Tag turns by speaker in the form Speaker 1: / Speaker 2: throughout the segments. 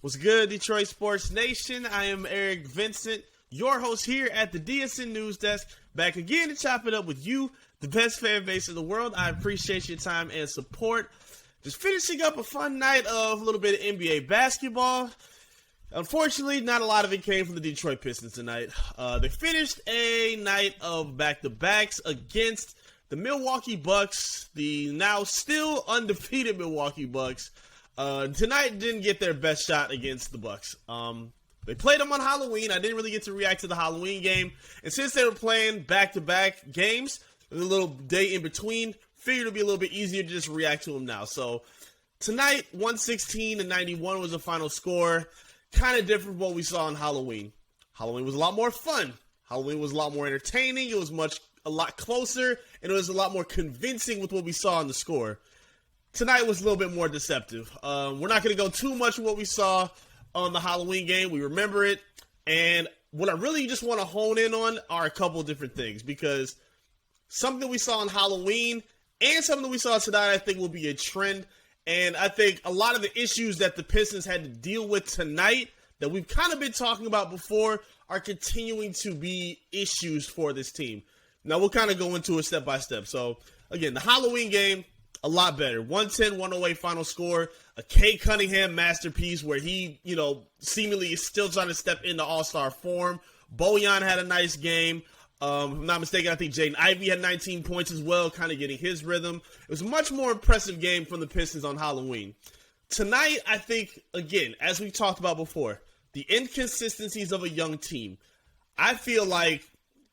Speaker 1: What's good, Detroit Sports Nation? I am Eric Vincent, your host here at the DSN News Desk, back again to chop it up with you, the best fan base in the world. I appreciate your time and support. Just finishing up a fun night of a little bit of NBA basketball. Unfortunately, not a lot of it came from the Detroit Pistons tonight. They finished a night of back-to-backs against the Milwaukee Bucks, the now still undefeated Milwaukee Bucks. Tonight didn't get their best shot against the Bucks. They played them on Halloween. I didn't really get to react to the Halloween game. And since they were playing back-to-back games, a little day in between, figured it would be a little bit easier to just react to them now. So tonight, 116-91 was the final score. Kind of different from what we saw on Halloween. Halloween was a lot more fun. Halloween was a lot more entertaining. It was a lot closer, and it was a lot more convincing with what we saw on the score. Tonight was a little bit more deceptive. We're not going to go too much with what we saw on the Halloween game. We remember it. And what I really just want to hone in on are a couple of different things, because something we saw on Halloween and something we saw tonight I think will be a trend. And I think a lot of the issues that the Pistons had to deal with tonight that we've kind of been talking about before are continuing to be issues for this team. Now, we'll kind of go into it step by step. So, again, the Halloween game, a lot better. 110-108 final score. A Cade Cunningham masterpiece where he, seemingly is still trying to step into all-star form. Bojan had a nice game. If I'm not mistaken, I think Jaden Ivey had 19 points as well, kind of getting his rhythm. It was a much more impressive game from the Pistons on Halloween. Tonight, I think, again, as we've talked about before, the inconsistencies of a young team. I feel like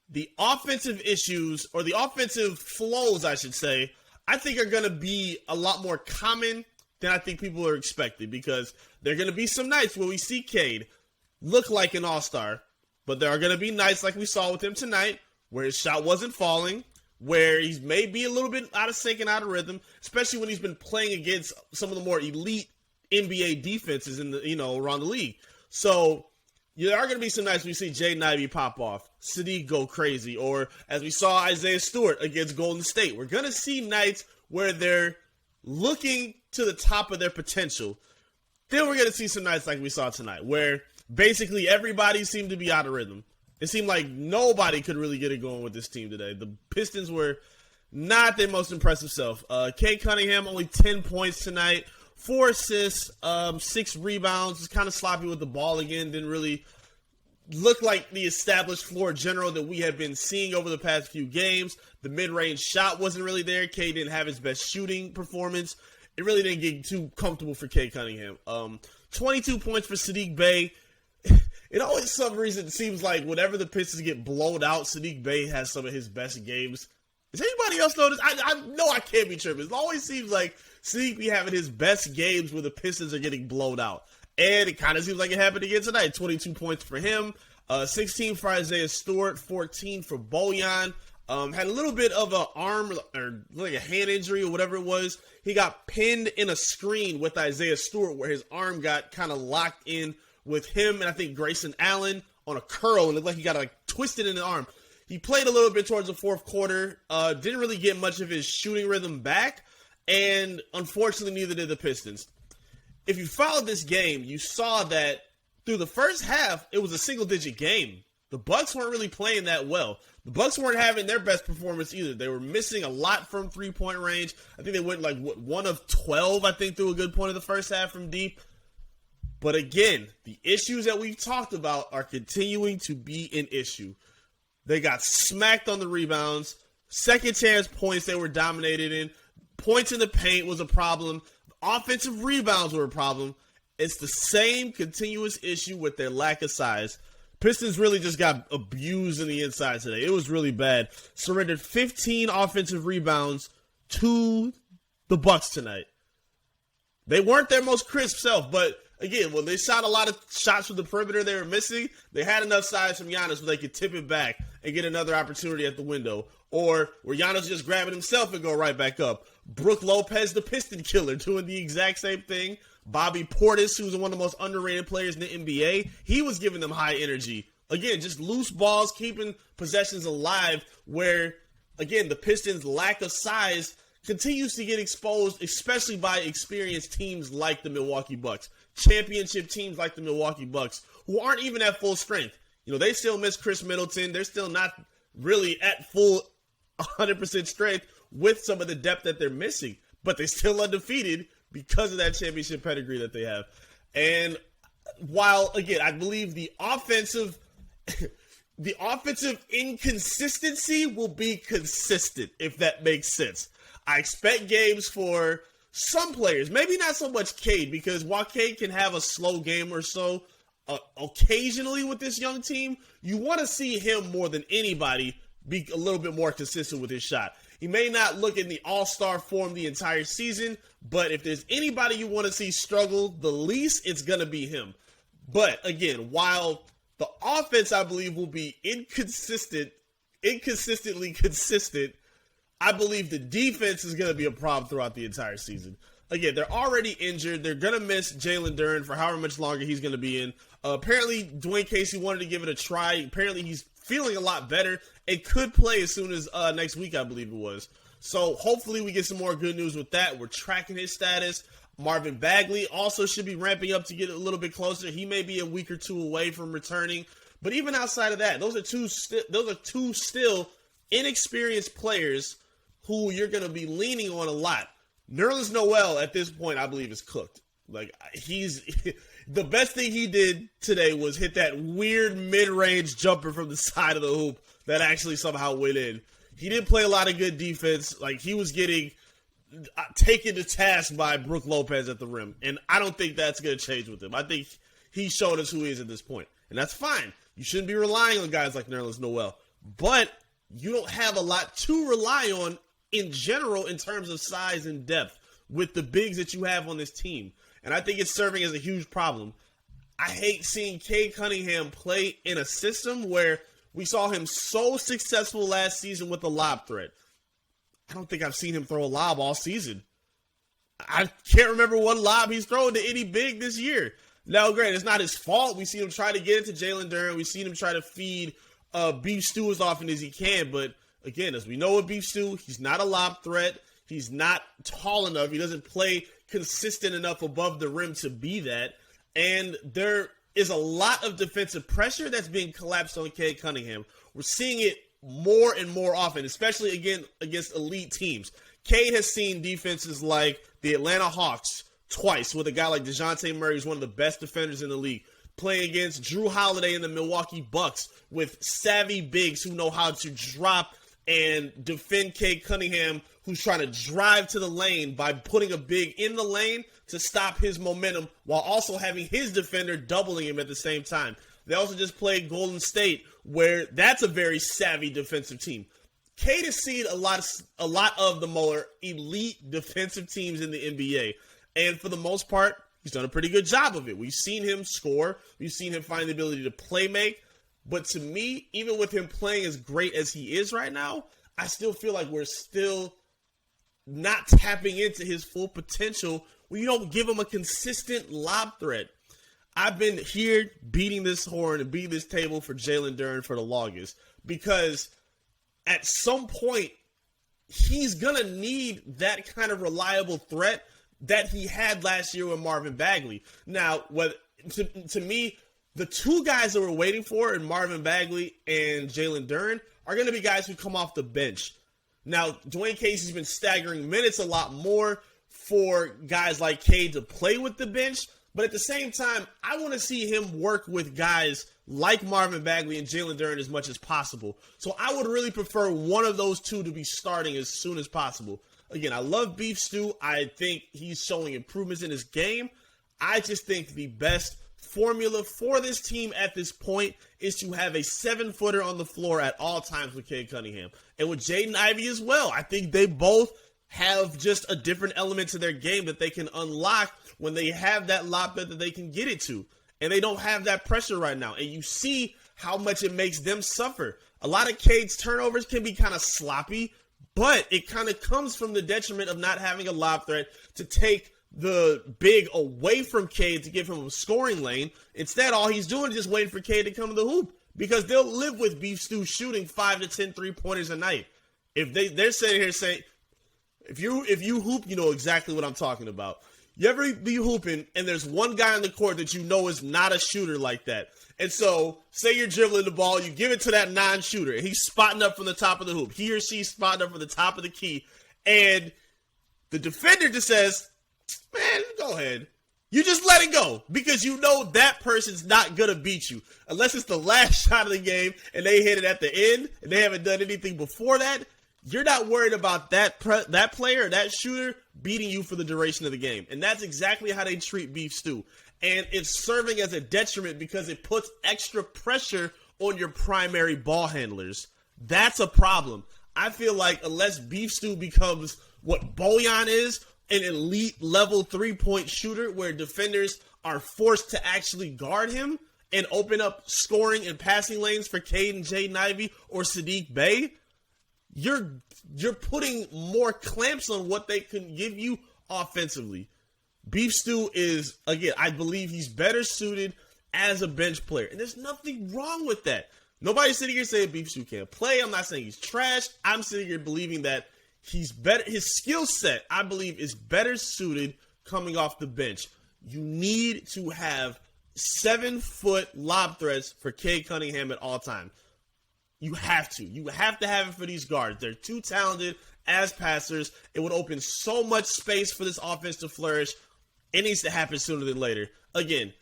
Speaker 1: the offensive issues, or the offensive flows, I should say, I think are going to be a lot more common than I think people are expecting, because there are going to be some nights where we see Cade look like an all-star, but there are going to be nights like we saw with him tonight where his shot wasn't falling, where he's maybe a little bit out of sync and out of rhythm, especially when he's been playing against some of the more elite NBA defenses in the around the league. So there are going to be some nights we see Jaden Ivey pop off, Sadiq go crazy, or as we saw Isaiah Stewart against Golden State. We're going to see nights where they're looking to the top of their potential. Then we're going to see some nights like we saw tonight, where basically everybody seemed to be out of rhythm. It seemed like nobody could really get it going with this team today. The Pistons were not their most impressive self. Cade Cunningham, only 10 points tonight, 4 assists, 6 rebounds. Was kind of sloppy with the ball again. Didn't really look like the established floor general that we had been seeing over the past few games. The mid-range shot wasn't really there. Cade didn't have his best shooting performance. It really didn't get too comfortable for Cade Cunningham. 22 points for Sadiq Bey. It always, for some reason, it seems like whenever the Pistons get blown out, Sadiq Bey has some of his best games. Does anybody else notice? I know I can't be tripping. It always seems like Sadiq be having his best games where the Pistons are getting blown out. And it kind of seems like it happened again tonight. 22 points for him. 16 for Isaiah Stewart. 14 for Bojan. Had a little bit of an arm or like a hand injury or whatever it was. He got pinned in a screen with Isaiah Stewart where his arm got kind of locked in with him and I think Grayson Allen on a curl, and it looked like he got twisted in the arm. He played a little bit towards the fourth quarter, didn't really get much of his shooting rhythm back, and unfortunately neither did the Pistons. If you followed this game, you saw that through the first half, it was a single-digit game. The Bucks weren't really playing that well. The Bucks weren't having their best performance either. They were missing a lot from three-point range. I think they went 1 of 12, I think, through a good point of the first half from deep. But again, the issues that we've talked about are continuing to be an issue. They got smacked on the rebounds. Second chance points they were dominated in. Points in the paint was a problem. Offensive rebounds were a problem. It's the same continuous issue with their lack of size. Pistons really just got abused in the inside today. It was really bad. Surrendered 15 offensive rebounds to the Bucks tonight. They weren't their most crisp self, but again, when they shot a lot of shots from the perimeter they were missing, they had enough size from Giannis where they could tip it back and get another opportunity at the window. Or where Giannis just grabbing himself and go right back up. Brook Lopez, the Piston killer, doing the exact same thing. Bobby Portis, who's one of the most underrated players in the NBA, he was giving them high energy. Again, just loose balls, keeping possessions alive where, again, the Pistons' lack of size continues to get exposed, especially by experienced teams like the Milwaukee Bucks. championship teams like the Milwaukee Bucks, who aren't even at full strength. They still miss Chris Middleton. They're still not really at full 100% strength with some of the depth that they're missing, but they're still undefeated because of that championship pedigree that they have. And while, again, I believe the offensive inconsistency will be consistent, if that makes sense. I expect games for some players, maybe not so much Cade, because while Cade can have a slow game or so occasionally with this young team, you want to see him more than anybody be a little bit more consistent with his shot. He may not look in the all-star form the entire season, but if there's anybody you want to see struggle the least, it's going to be him. But again, while the offense, I believe, will be inconsistently consistent, I believe the defense is going to be a problem throughout the entire season. Again, they're already injured. They're going to miss Jalen Duren for however much longer he's going to be in. Apparently, Dwayne Casey wanted to give it a try. Apparently, he's feeling a lot better and could play as soon as next week, I believe it was. So hopefully we get some more good news with that. We're tracking his status. Marvin Bagley also should be ramping up to get a little bit closer. He may be a week or two away from returning. But even outside of that, those are two still inexperienced players who you're going to be leaning on a lot. Nerlens Noel, at this point, I believe, is cooked. Like, he's the best thing he did today was hit that weird mid-range jumper from the side of the hoop that actually somehow went in. He didn't play a lot of good defense. Like, he was getting taken to task by Brook Lopez at the rim, and I don't think that's going to change with him. I think he showed us who he is at this point, and that's fine. You shouldn't be relying on guys like Nerlens Noel, but you don't have a lot to rely on in general in terms of size and depth with the bigs that you have on this team. And I think it's serving as a huge problem. I hate seeing Cade Cunningham play in a system where we saw him so successful last season with the lob threat. I don't think I've seen him throw a lob all season. I can't remember one lob he's thrown to any big this year. Now, great, it's not his fault. We see him try to get into Jalen Duren. We've seen him try to feed Beef Stew as often as he can. But again, as we know with Beef Stew, he's not a lob threat. He's not tall enough. He doesn't play consistent enough above the rim to be that. And there is a lot of defensive pressure that's being collapsed on Cade Cunningham. We're seeing it more and more often, especially again against elite teams. Cade has seen defenses like the Atlanta Hawks twice with a guy like DeJounte Murray, who's one of the best defenders in the league, playing against Drew Holiday and the Milwaukee Bucks with savvy bigs who know how to drop and defend Cade Cunningham, who's trying to drive to the lane by putting a big in the lane to stop his momentum while also having his defender doubling him at the same time. They also just played Golden State, where that's a very savvy defensive team. Cade has seen a lot of the more elite defensive teams in the NBA, and for the most part, he's done a pretty good job of it. We've seen him score. We've seen him find the ability to play make. But to me, even with him playing as great as he is right now, I still feel like we're still not tapping into his full potential when you don't give him a consistent lob threat. I've been here beating this horn and beating this table for Jalen Duren for the longest because at some point, he's going to need that kind of reliable threat that he had last year with Marvin Bagley. Now, to me, the two guys that we're waiting for in Marvin Bagley and Jalen Duren are going to be guys who come off the bench. Now, Dwayne Casey's been staggering minutes a lot more for guys like Cade to play with the bench, but at the same time, I want to see him work with guys like Marvin Bagley and Jalen Duren as much as possible. So I would really prefer one of those two to be starting as soon as possible. Again, I love Beef Stew. I think he's showing improvements in his game. I just think the best formula for this team at this point is to have a 7-footer on the floor at all times with Cade Cunningham. And with Jaden Ivey as well. I think they both have just a different element to their game that they can unlock when they have that lob that they can get it to. And they don't have that pressure right now. And you see how much it makes them suffer. A lot of Cade's turnovers can be kind of sloppy, but it kind of comes from the detriment of not having a lob threat to take the big away from Cade to give him a scoring lane. Instead, all he's doing is just waiting for Cade to come to the hoop because they'll live with Beef Stew shooting 5 to 10 3-pointers a night. If they're sitting here saying, if you hoop, you know exactly what I'm talking about. You ever be hooping and there's one guy on the court that you know is not a shooter like that? And so, say you're dribbling the ball, you give it to that non-shooter, and he's spotting up from the top of the hoop. He or she's spotting up from the top of the key, and the defender just says, man, go ahead. You just let it go because you know that person's not going to beat you. Unless it's the last shot of the game and they hit it at the end and they haven't done anything before that, you're not worried about that player or that shooter beating you for the duration of the game. And that's exactly how they treat Beef Stew. And it's serving as a detriment because it puts extra pressure on your primary ball handlers. That's a problem. I feel like unless Beef Stew becomes what Bojan is, an elite level 3-point shooter where defenders are forced to actually guard him and open up scoring and passing lanes for Cade and Jaden Ivey or Sadiq Bey, you're putting more clamps on what they can give you offensively. Beef Stew is, again, I believe he's better suited as a bench player. And there's nothing wrong with that. Nobody's sitting here saying Beef Stew can't play. I'm not saying he's trash. I'm sitting here believing that he's better. His skill set, I believe, is better suited coming off the bench. You need to have 7-foot lob threats for Cade Cunningham at all time. You have to. You have to have it for these guards. They're too talented as passers. It would open so much space for this offense to flourish. It needs to happen sooner than later. Again,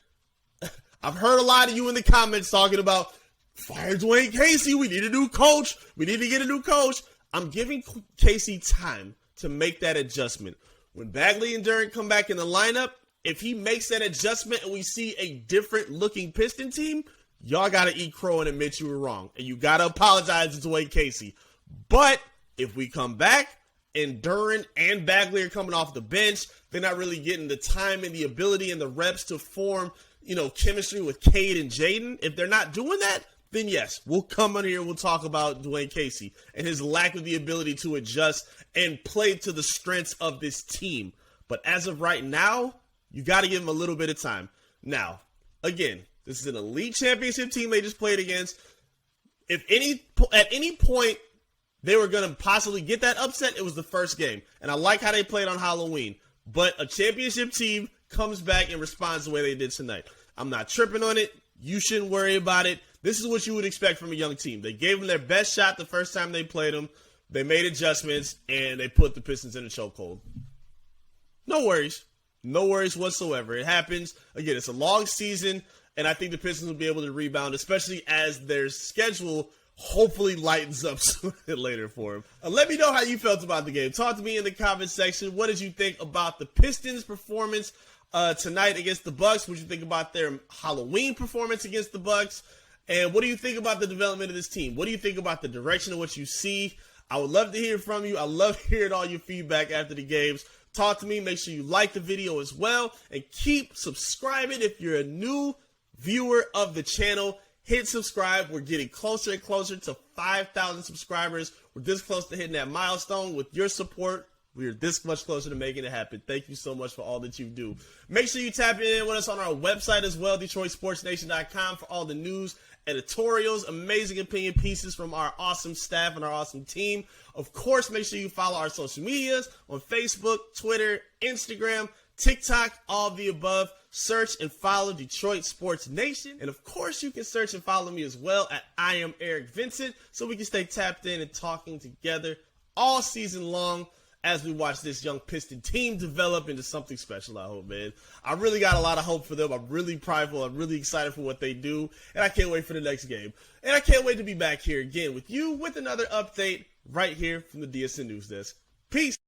Speaker 1: I've heard a lot of you in the comments talking about fire Dwayne Casey. We need a new coach. We need to get a new coach. I'm giving Casey time to make that adjustment. When Bagley and Durant come back in the lineup, if he makes that adjustment and we see a different looking Piston team, y'all got to eat crow and admit you were wrong. And you got to apologize to Dwayne Casey. But if we come back and Durant and Bagley are coming off the bench, they're not really getting the time and the ability and the reps to form, chemistry with Cade and Jaden. If they're not doing that, then yes, we'll come on here and we'll talk about Dwayne Casey and his lack of the ability to adjust and play to the strengths of this team. But as of right now, you got to give him a little bit of time. Now, again, this is an elite championship team they just played against. At any point they were going to possibly get that upset, it was the first game. And I like how they played on Halloween. But a championship team comes back and responds the way they did tonight. I'm not tripping on it. You shouldn't worry about it. This is what you would expect from a young team. They gave them their best shot the first time they played them. They made adjustments, and they put the Pistons in a chokehold. No worries. No worries whatsoever. It happens. Again, it's a long season, and I think the Pistons will be able to rebound, especially as their schedule hopefully lightens up sooner than later for them. Let me know how you felt about the game. Talk to me in the comment section. What did you think about the Pistons' performance tonight against the Bucks? What did you think about their Halloween performance against the Bucks? And what do you think about the development of this team? What do you think about the direction of what you see? I would love to hear from you. I love hearing all your feedback after the games. Talk to me. Make sure you like the video as well. And keep subscribing if you're a new viewer of the channel. Hit subscribe. We're getting closer and closer to 5,000 subscribers. We're this close to hitting that milestone. With your support, we are this much closer to making it happen. Thank you so much for all that you do. Make sure you tap in with us on our website as well, DetroitSportsNation.com, for all the news, editorials, amazing opinion pieces from our awesome staff and our awesome team. Of course, make sure you follow our social medias on Facebook, Twitter, Instagram, TikTok, all of the above. Search and follow Detroit Sports Nation. And of course, you can search and follow me as well at I am Eric Vincent, so we can stay tapped in and talking together all season long as we watch this young Piston team develop into something special, I hope, man. I really got a lot of hope for them. I'm really prideful. I'm really excited for what they do. And I can't wait for the next game. And I can't wait to be back here again with you with another update right here from the DSN News Desk. Peace.